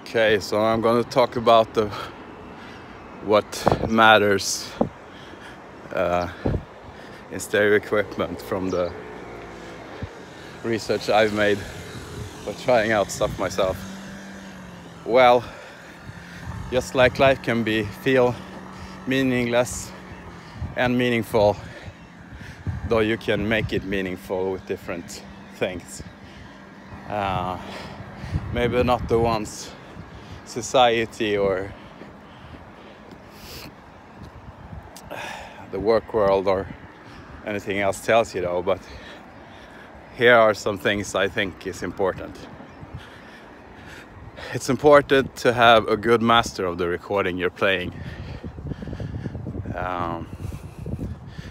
Okay, so I'm going to talk about what matters in stereo equipment from the research I've made by trying out stuff myself. Well, just like life can feel meaningless and meaningful, though you can make it meaningful with different things. Maybe not the ones society or the work world or anything else tells you though, but here are some things I think is important. It's important to have a good master of the recording you're playing.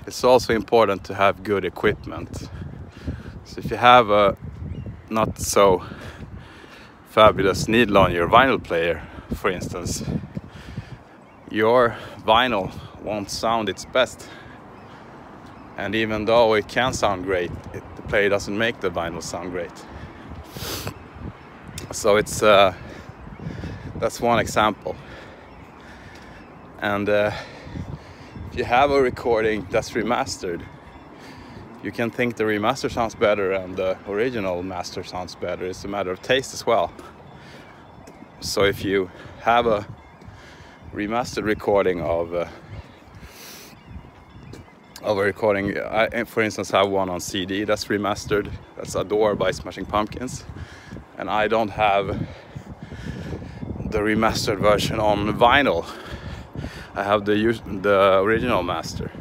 It's also important to have good equipment. So if you have a not so fabulous needle on your vinyl player, for instance, your vinyl won't sound its best. And even though it can sound great, the player doesn't make the vinyl sound great. So it's that's one example. And if you have a recording that's remastered, you can think the remaster sounds better and the original master sounds better. It's a matter of taste as well. So if you have a remastered recording of a recording, I for instance have one on CD that's remastered, that's Adore by Smashing Pumpkins, and I don't have the remastered version on vinyl. I have the original master.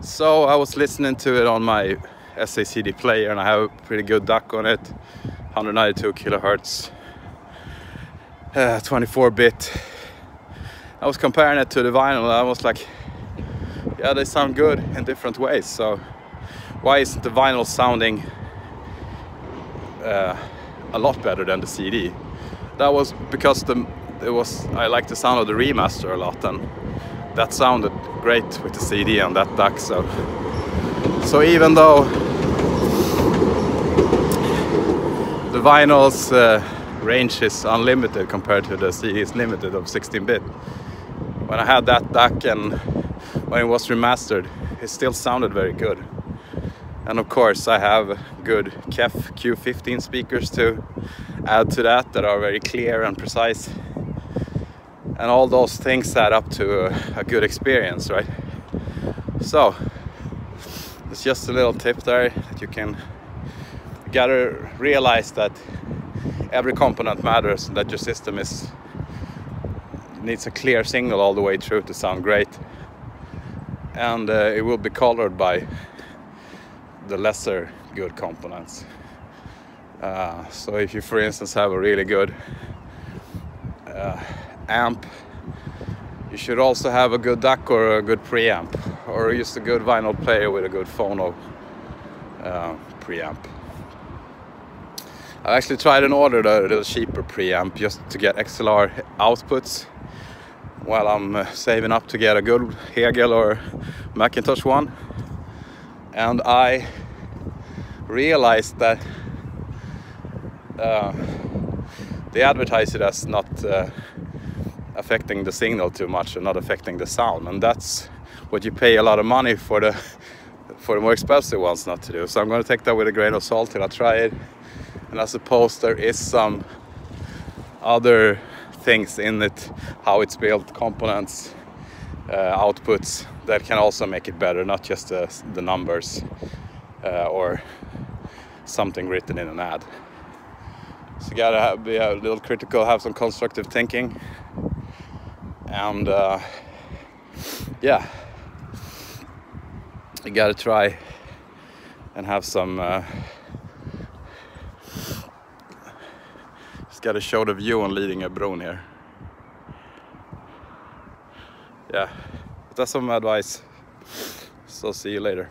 So I was listening to it on my SACD player, and I have a pretty good DAC on it, 192 kilohertz, 24-bit. I was comparing it to the vinyl, and I was like, yeah, they sound good in different ways. So why isn't the vinyl sounding a lot better than the CD? That was because I like the sound of the remaster a lot, and that sounded great with the CD and that DAC. So even though the vinyl's range is unlimited compared to the CD's limited of 16-bit, when I had that DAC and when it was remastered, it still sounded very good. And of course I have good KEF Q15 speakers to add to that are very clear and precise. And all those things add up to a good experience, right? So it's just a little tip there that you gotta realize that every component matters, and that your system needs a clear signal all the way through to sound great. And it will be colored by the lesser good components. So if you, for instance, have a really good amp, you should also have a good DAC or a good preamp, or just a good vinyl player with a good phono preamp. I actually tried and ordered a little cheaper preamp just to get XLR outputs while I'm saving up to get a good Hegel or Macintosh one. And I realized that they advertise it as not affecting the signal too much and not affecting the sound, and that's what you pay a lot of money for the more expensive ones not to do. So I'm going to take that with a grain of salt till I try it, and I suppose there is some other things in it, how it's built, components, outputs, that can also make it better, not just the numbers or something written in an ad. So you gotta be a little critical, have some constructive thinking, and yeah, you gotta try and have some just gotta show the view on leading a bron here. Yeah, that's some advice, so see you later.